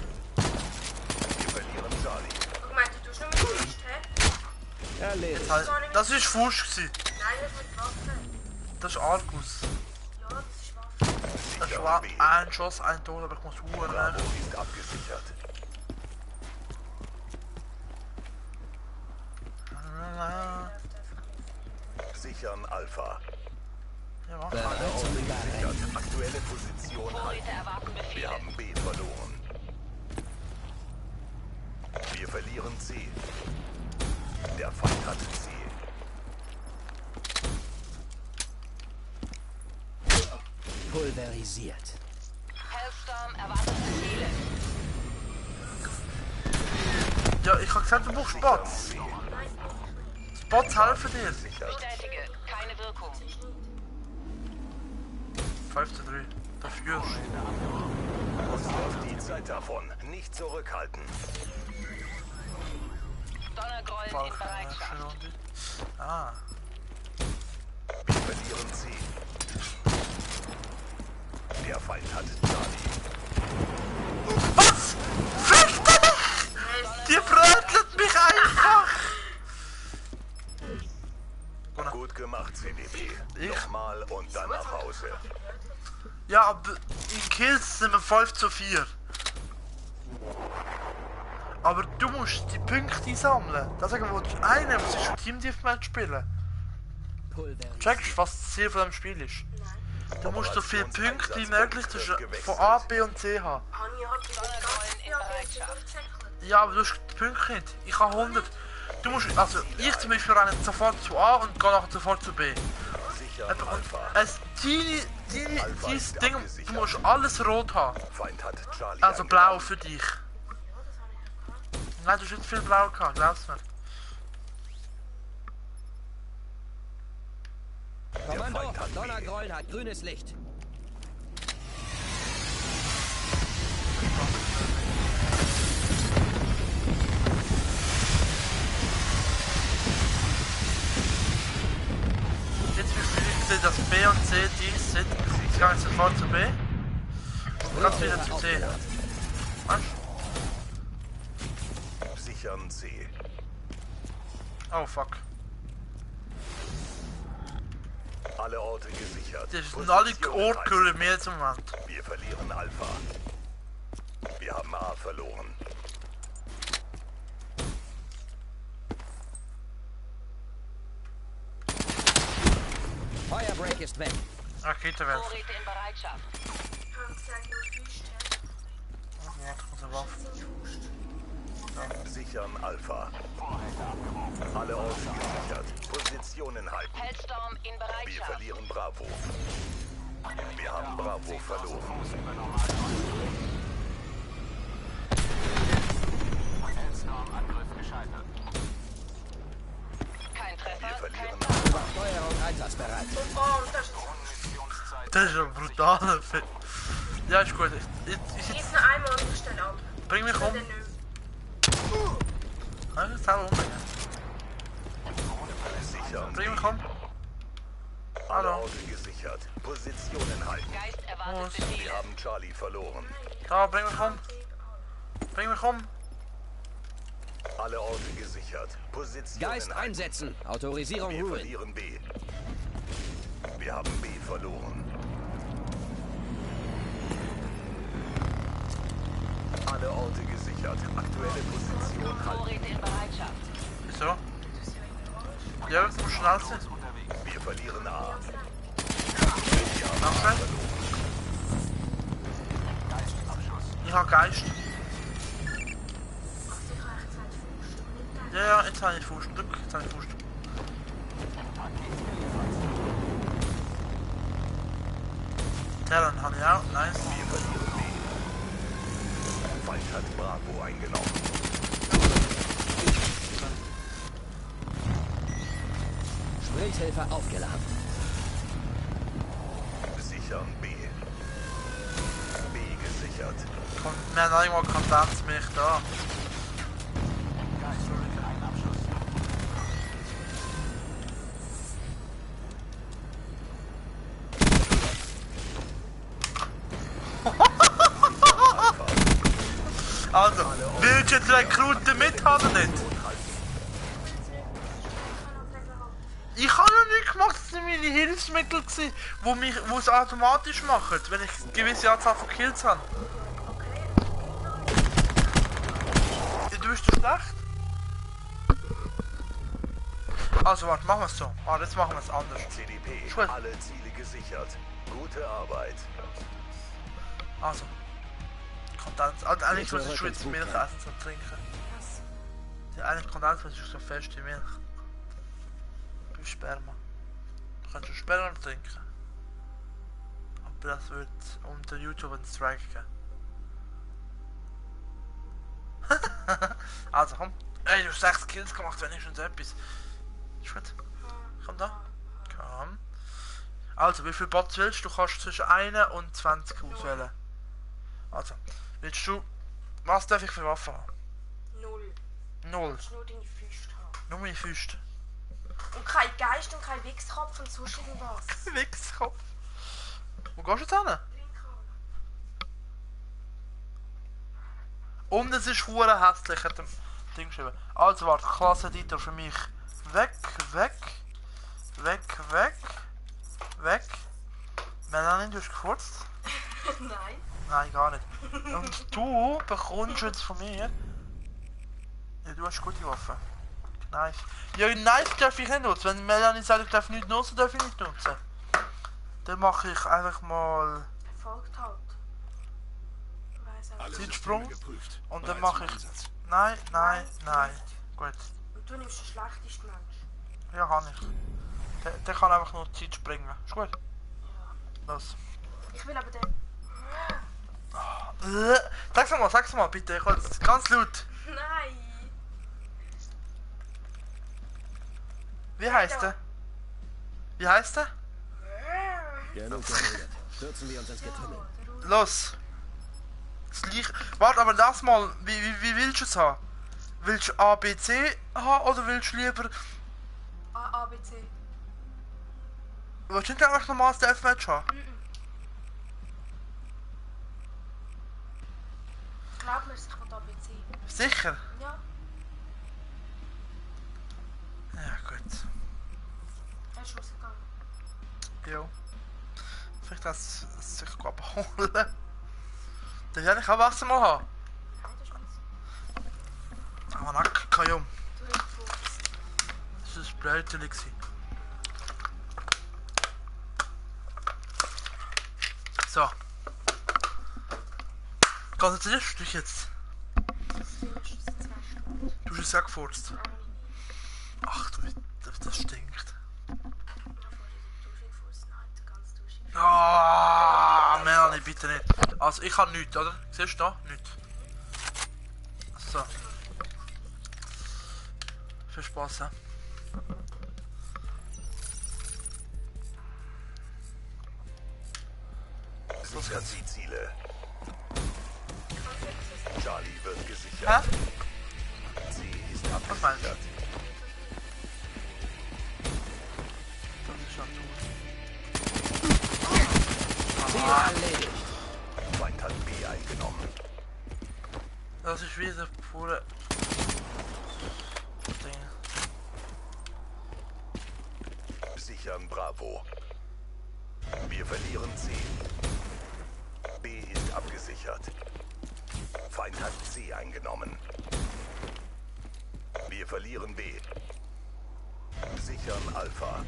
Wir verlieren Charlie. Ich meinte, du tust nur mit Fuß, hä? Erledigt. Das war Fusch gewesen. Nein, das mit Waffen. Das ist Argus. Ja, das ist Waffen. Das war ein Schuss, ein Tod, aber ich muss Uhren Bravo ist abgesichert. Sichern Alpha. Ja, mach. Sichert. Aktuelle Position halten. Vorräte erwarten Wir Befehle. haben B verloren. Wir verlieren C. Der Feind hat C. Pulverisiert. Hellstorm erwartet Befehle. Ja, ich hab gesagt, du brauchst Bots. Bots helfen dir. Bestätige, keine Wirkung. 5 zu 3. Dafür. Und auf die Zeit davon. Nicht zurückhalten. Donnergrollen in Bereitschaft. Ah. Wir verlieren C. Der Feind hat Charlie. Was? Fick dich! Die brötelt mich einfach! Gut gemacht, CDP. Nochmal und dann nach Hause. Ja, aber in Kills sind wir 5 zu 4. Aber du musst die Punkte sammeln. Das sagen wir, einer muss ein Team Deathmatch spielen. Checkst du, was das Ziel von dem Spiel ist? Du musst so viele Punkte wie möglich von A, B und C haben. Sonnenrollen in Bereitschaft. Ja, aber du hast die Punkte nicht. Ich habe 100. Du musst, also ich zum Beispiel renne sofort zu A und gehe nachher sofort zu B. Sicher, Und Alpha. dieses Ding, du musst alles rot haben. Feind hat Charlie Also blau eingenommen. für dich. Nein, du hast nicht viel blau gehabt, glaubst du mir. Kommando, Donnergrollen hat grünes Licht. Jetzt wie ich sehe, dass B und C Teams sind. Jetzt gehe ich sofort zu B. Und ganz wieder zu C. Weißt Sichern C. du? Oh fuck. Alle Orte gesichert. Das sind alle Positionen Orte halten. mir zum Moment. Wir verlieren Alpha. Wir haben A verloren. Firebreak ist weg. Raketenwerfer. Vorräte in Bereitschaft. Ich habe gesagt, nur Füße. Warte, ich muss eine Waffe. Sichern Alpha. Alle Orte gesichert. Positionen halten. Hellstorm in Wir Bereitschaft. verlieren Bravo. Wir haben Bravo verloren. Kein Wir Treffer, verlieren kein Alpha. Steuerung einsatzbereit. Oh, und das ist... Das ist ein brutaler Film. Ja, ist gut. Ich Jetzt noch einmal und ich stelle ab. bring mich um. Dann nicht. Ja, jetzt auch um. Sichern Bring mich B. um. Alle Hallo. Orte gesichert. Positionen halten. Geist Oh, erwartet Wir Befehle. haben Charlie verloren. Da, bring mich um. Bring mich um. Alle Orte gesichert. Positionen Geist halten. einsetzen. Autorisierung Wir Ruin. verlieren B. Wir haben B verloren. Alle Orte gesichert. Aktuelle Position halten. Vorräte in Bereitschaft. Wieso? Ja, jetzt muss schnell sein. Wir verlieren A. Danke. Ich hab Geist. Ja, jetzt habe ich Fuß. Drück, jetzt habe ich Fuß. Terran habe ich auch. Nice. Wir verlieren B. Feind hat Bravo eingenommen. Sprechhilfe aufgeladen. Sichern B. B gesichert. Komm, wir haben einmal Kontakt zu mich da. Also, willst du jetzt Rekruten mit haben oder nicht? Ich habe ja nicht gemacht, das sind meine Hilfsmittel gewesen, wo es automatisch macht, wenn ich eine gewisse Anzahl von Kills habe. Ja, du bist doch schlecht. Also warte, machen wir es so. Ah, jetzt machen wir es anders. CDP. Gut. Alle Ziele gesichert. Gute Arbeit. Also. Kondenz. Also eigentlich muss ich schon jetzt Milch essen zum Trinken. Ja, eigentlich Kondenz ist so fest wie Milch. Wie Sperma. Du kannst schon Sperma trinken. Aber das wird unter YouTube einen Strike geben. Also komm. Ey, du hast 6 Kills gemacht, wenigstens etwas. Ist gut. Komm da. Komm. Also, wie viele Bots willst du? Du kannst zwischen 1 und 20 auswählen. Also, willst du... Was darf ich für Waffen haben? 0. 0. Nur deine Füße haben. Nur meine Füße. Und kein Geist und kein Wichskopf und sonst irgendwas. Wichskopf. Wo gehst du jetzt hin? Und es ist hure hässlich, hat dem Ding geschrieben. Also warte, Klasse Dieter für mich. Weg, weg, weg, weg, weg. Melanie, du hast gefurzt? Nein. Nein, gar nicht. Und du bekommst jetzt von mir du hast gute Waffen. Knife. Ja, ein Knife darf ich nicht nutzen. Wenn Melanie sagt, ich darf nicht nutzen, darf ich nicht nutzen. Dann mache ich einfach mal Folgt halt. Weiss auch. Alle Zeitsprung. Systeme geprüft. Und dann Bereits mache im ich. Einsatz. Nein. Gut. Und du nimmst den schlechtesten Mensch. Ja, kann ich. Der kann einfach nur Zeit springen. Ist gut. Los. Ich will aber den... Sag's mal bitte. Ich will es ganz laut. Nein! Wie heißt der? Wie heißt der? Genug geredet. Stürzen wir uns ins Getümmel. Los. Das Licht. Warte, aber lass mal. Wie willst du es haben? Willst du A, B, C haben oder willst du lieber. A, B, C. Willst du nicht einfach normales Deathmatch haben? Ich glaube mir, ich will A, B, C. Sicher? Ja. Ja, gut. Er ist rausgegangen. Jo. Vielleicht das sich abholen. Dann will ich auch Wasser mal haben. Ja, das ist meins. Aber Nack, kein Jum. Du Rückfuchs. Das war ein Blödchen. So. Konzentrierst du dich jetzt? Mindestens 2 Stunden. Du hast es ja gefurzt. Nein, Ach du, das stinkt. ich habe vorhin die Dusche gefurzt. Nein, ganz Dusche. Ah, Melanie, bitte nicht. Also, ich habe nichts, oder? Siehst du da? Nichts. So. Viel Spaß, hä? Sichert Sie Ziele. Charlie wird gesichert. Hä? Sie ist Was meinst du? abgesichert. Das ist schon Ziel erledigt. Feind hat B eingenommen. Das ist wieder pure Ding. Sichern Bravo. Wir verlieren C. B ist abgesichert. Feind hat C eingenommen. Wir verlieren B. Sichern Alpha.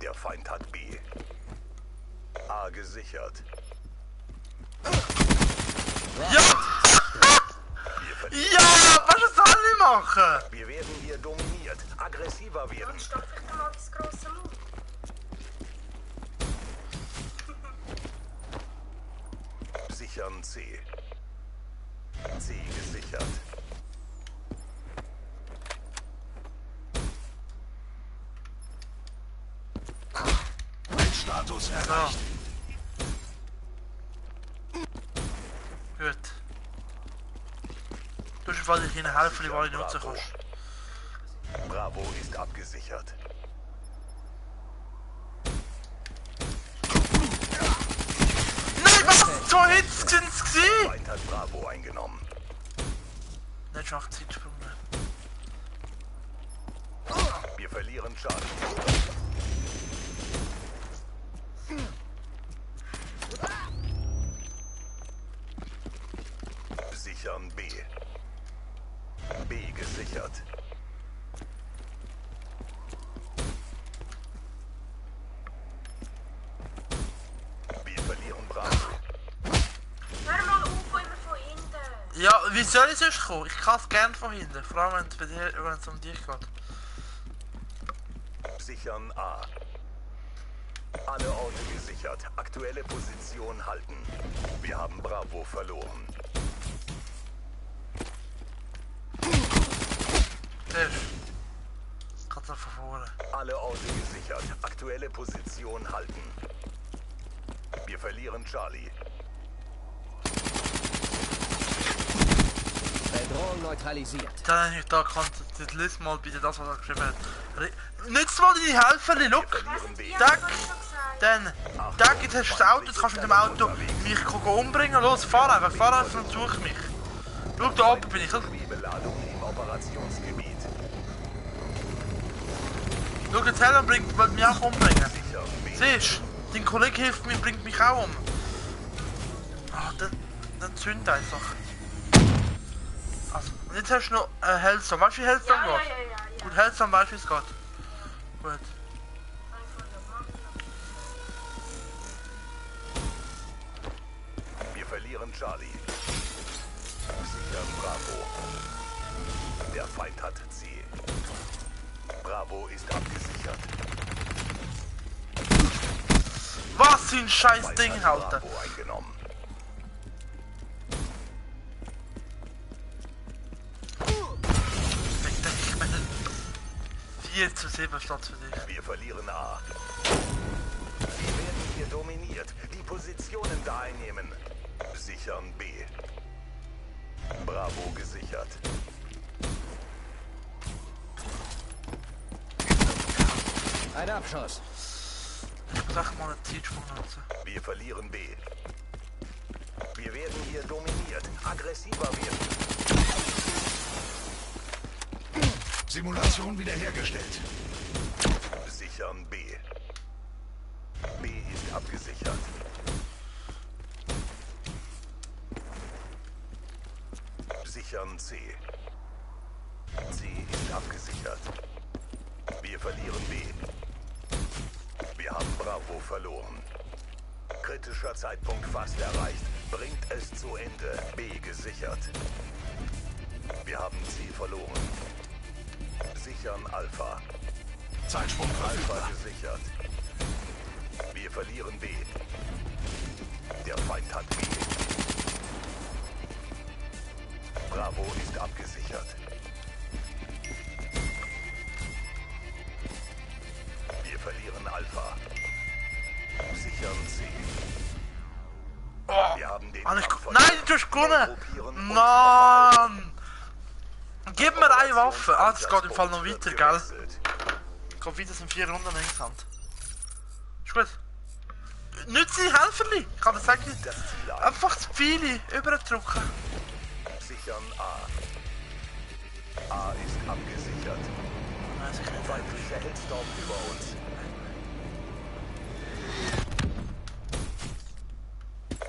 Der Feind hat B. A gesichert. Ja! Wir verlieren. Ja! Was soll ich machen? Wir werden hier dominiert. Aggressiver werden. Dann stopf ich dir mal das grosse Mund. Sichern C. C gesichert. Status erreicht. Gut. Du musst weil ich ihnen helfen, die du nutzen kannst. Bravo ist abgesichert. Nein, was? 2 Hits sind's gewesen? Feind hat Bravo eingenommen. Nicht schon 8 Zeitsprung. Wir verlieren Charlie. Sichern B. B gesichert. Wir verlieren Bravo. Hör mal auf, immer von hinten. Ja, wie soll ich sonst kommen? Ich kann es gerne von hinten. Vor allem wenn es um dich geht. Sichern A. Alle Orte gesichert. Aktuelle Position halten. Wir haben Bravo verloren. Siehst du? Kannst du von vorne. Alle Orte gesichert. Aktuelle Position halten. Wir verlieren Charlie. Bedrohung neutralisiert. Dann habe ich da kannst du lies mal bitte das, was er geschrieben hat. Nützt mal deine Helferli, look! Verlieren B. Ja, Dank. das hab ich schon gesagt. Dann, danke, jetzt hast du das Auto, jetzt kannst du mit dem Auto mich umbringen. Los, fahr einfach und such mich. Schau, da oben bin ich. Beladung im Operationsgebiet. Schau, jetzt Helen will mich auch umbringen. Sichern B. Siehst du, dein Kollege hilft mir, bringt mich auch um. Ah, dann zünd einfach. Also, Jetzt hast du noch Hellstorm. Weißt du, wie Hellstorm Ja, geht? ja. Gut, Hellstorm weißt du, wie es geht. Gut. Einfach machen. Wir verlieren Charlie. Sichern Bravo. Der Feind hat C. Bravo ist abgesichert. Was für ein scheiß Feind Ding, hat Alter. Bravo eingenommen. Ich meine, 4:7 statt für dich. Wir verlieren A. Wir werden hier dominiert. Die Positionen da einnehmen. Sichern B. Bravo gesichert. Ein Abschuss. Ich muss echt mal einen Zeitsprung nutzen. Wir verlieren B. Wir werden hier dominiert. Aggressiver werden. Simulation wiederhergestellt. Sichern B. B ist abgesichert. Sichern C. C ist abgesichert. Wir verlieren B. Wir haben Bravo verloren. Kritischer Zeitpunkt fast erreicht. Bringt es zu Ende. B gesichert. Wir haben C verloren. Sichern Alpha. Zeitsprung Alpha verfügbar. gesichert. Wir verlieren B. Der Feind hat B. Bravo ist abgesichert. Wir verlieren Alpha. Sichern C. Oh, Wir haben den Mann, Kampf nein, du hast gewonnen! Gruppieren und Mann! Gib mir eine Operation Waffe! Ah, das geht im Fall noch wird weiter, gell? gewechselt. Geht weiter, sind 4 Runden insgesamt. Ist gut. Nütze die Helferli! Ich kann das sagen. Das Ziel ein. Einfach die Pfeile überdrücken. Sichern A. A ist abgesichert. Weiß ich nicht. Feindlicher Hellstorm über uns.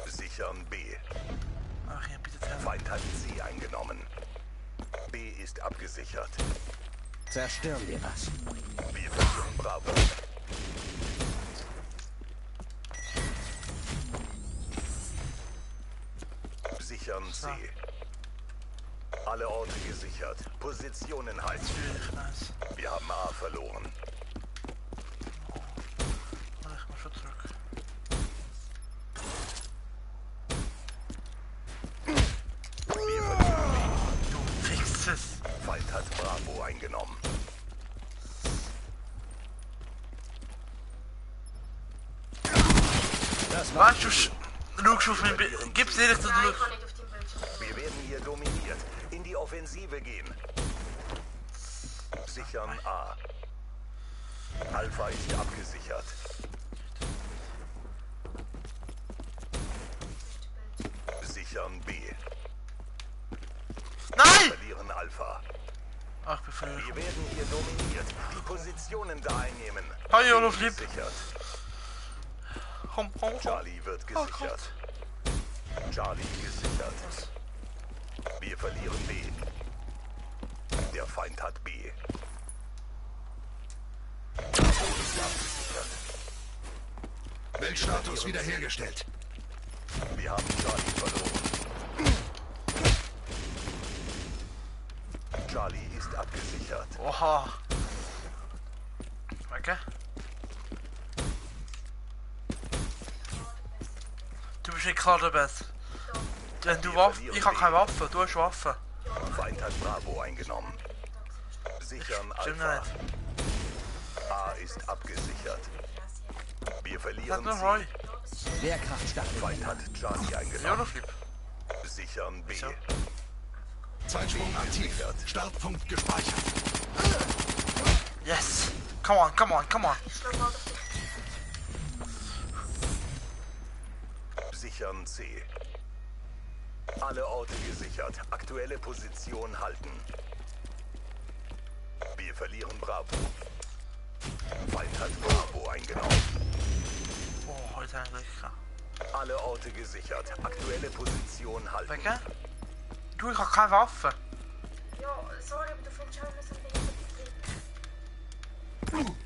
Sichern B. Ach, hier bietet her. Feind hat C eingenommen. B ist abgesichert. Zerstören wir das. Wir verlieren Bravo. Sichern C. Alle Orte gesichert. Positionen halten. Natürlich, nice. Wir haben A verloren. Warte, ich muss schon zurück. Wir verlieren Du fixes. B. Feind hat Bravo eingenommen. Das war Weißt du, schaust auf mein Bild. Gib's dir nicht, du Nein, ich kann nicht auf dem Bildschirm. Wir werden hier dominiert. In die Offensive gehen. Sichern A. Alpha ist abgesichert. Sichern B. Nein! Verlieren Alpha. Ach, ich bin verloren. Wir werden hier dominiert. Die Positionen da einnehmen. Hi, Olof Lieb. Gesichert. Komm, komm, komm. Charlie wird Oh gesichert. Charlie gesichert. Wir verlieren B. Der Feind hat B. Bravo ist abgesichert. Weltstatus wiederhergestellt. Wir haben Charlie verloren. Charlie ist abgesichert. Oha. Okay. Du bist nicht klar der Beste. Wenn du Waffen. Ich habe keine Waffe, du hast Waffen. Feind hat Bravo eingenommen. Sichern Stimmt Alpha. nicht. A ist abgesichert. Wir Das verlieren nur Roy. C. Wehrkraftstark. Feind hat Charlie Ja, eingenommen. Olof Lieb. Sichern B. So. Zeitsprung aktiv. Startpunkt gespeichert. Yes. Come on, come on, come on. Ich schlag mal auf den. Sichern C. Alle Orte gesichert. Aktuelle Position halten. Wir verlieren Bravo. Feind hat Bravo eingenommen. Oh, heute eigentlich. Alle Orte gesichert. Aktuelle Position halten. Wege? Du, ich habe keine Waffe. Ja, sorry, aber du findest auch immer so ein Ding.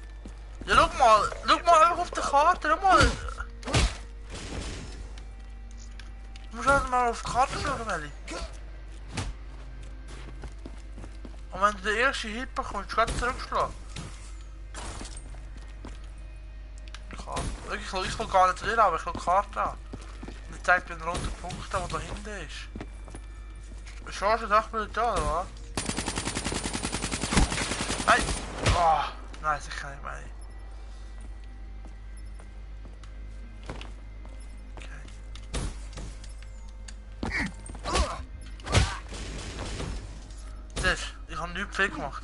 Ja, schau mal einfach auf der Karte, schau mal. Du musst halt mal auf die Karte schauen, Meli. Und wenn du den ersten Hit bekommst, kannst du zurückschlagen. Ich will gar nicht drin, aber ich will die Karte an. Und die zeigt mir einen roten Punkt an, der da hinten ist. Schaust du das mal da, oder was? Nein! Oh, nein, das kann ich meine. Ich habe nichts viel gemacht.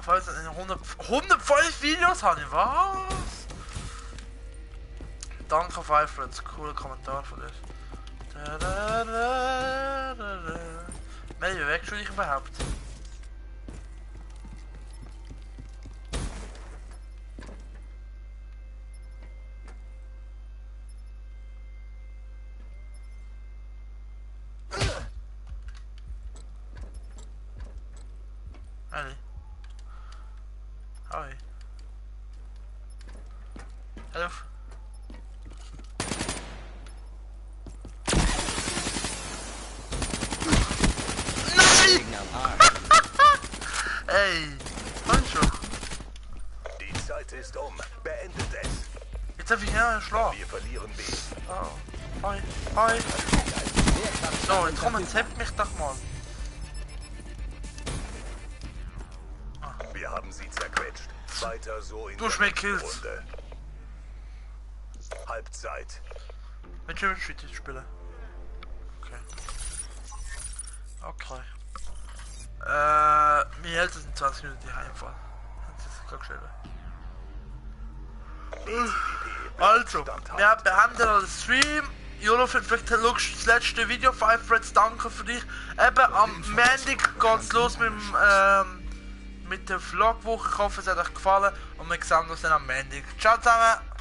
105 Videos habe ich, was? Danke Five Friends, cooler Kommentar von dir. Meli, wie wächst du dich überhaupt? Meli. Hi. Hallo. Ey, komm schon. Die Zeit ist um. Beendet es. Jetzt darf ich hier schlafen. Wir verlieren B. Oh. Hi. Hi. So, jetzt komm, jetzt hebt mich doch mal. Wir haben sie zerquetscht. Weiter so in Du hast mich gekillt. Runde. Halbzeit. Mit German Street spielen. Okay. Okay. Meine Eltern sind 20 Minuten die Heimfahren. Haben sie sich gerade geschrieben. Also, wir beenden den Stream. Jolo, vielleicht schaust du das letzte Video. Five Friends, danke für dich. Eben am Montag geht's los mit der Vlogwoche. Ich hoffe, es hat euch gefallen. Und wir sehen uns dann am Montag. Ciao zusammen!